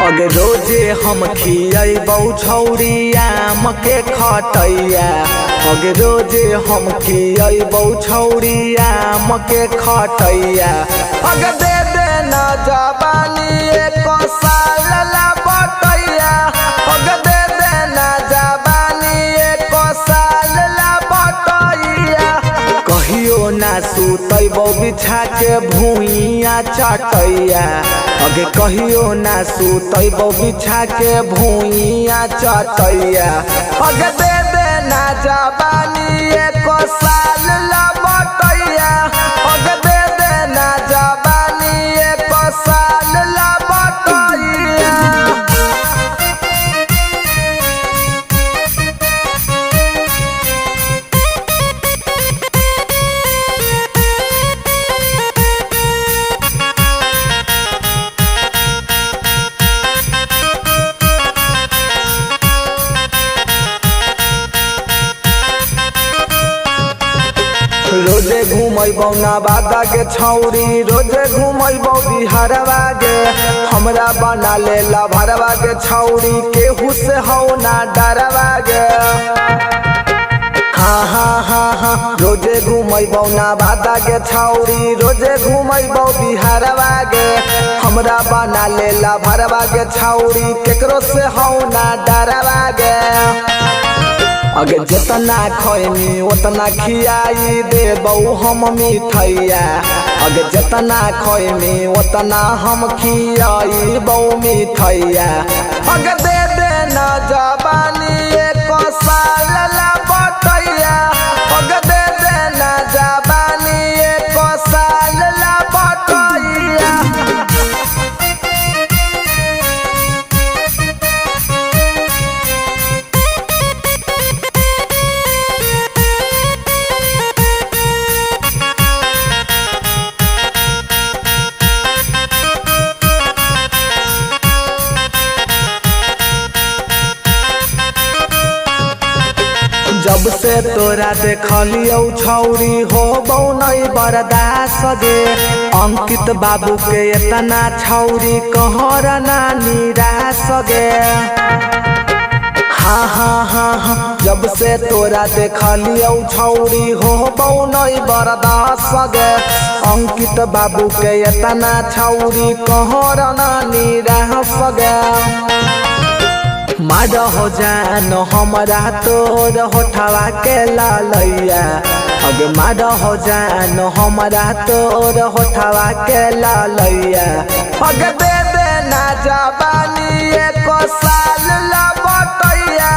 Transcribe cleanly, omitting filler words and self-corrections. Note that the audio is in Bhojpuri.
अगे रोजे हम खियबौ छौरी आम के खटैया। अगे रोजे हम खियबौ छौरी आम के खटैया। अगे दे दे न जवानी एक साल ला बटैया। अगे दे दे न जवानी एक साल ला बटैया। कहियो ना सुतैबौ बिछा के भुइया चटैया। अगे कहियो ना सुतैबौ बिछा के भुइया चटैया। अगे दे दे ना जवानी एक साल ला बटैया। अगे दे दे ना जवानी एक साल ला बटैया। रोजे घूमबौ नवादा के छौरी। रोजे घूमबौ बिहारवा गे। हमरा बना ले लभरवा के छौरी। केहू से हौ ना डरवा गे। हाँ हाँ हाँ हाँ रोजे घूमबौ नवादा के छौरी। रोजे घूमबौ बिहारवा गे। हमरा बना ले लभरवा के छौरी। केकरो से हौ ना डरवा गे। अगे जितना खैनी उतना खियाई देबौ हम मिठैया। अगे जितना खैनी उतना हम खियाबौ मिठैया। अगे दे दे न जवानी एक साल ला बटैया। अगे दे दे न जवानी एक साल ला बटैया। जब से तोरा देखलियौ छौरी होबौ नहीं बर्दाश्त गे। अंकित बाबू के इतना छौरी कहर ना निराश गे। हाँ हाँ हाँ हाँ जब से तोरा देखलियौ छौरी होबौ नहीं बर्दाश्त गे। अंकित बाबू के इतना छौरी कहर ना निराश गे। मार हो जान हमरा तोर होठवा के लालैया। अगे मार हो जान हमरा तोर होठवा के लालैया। अगे दे दे ना जवानी एक साल ला बटैया।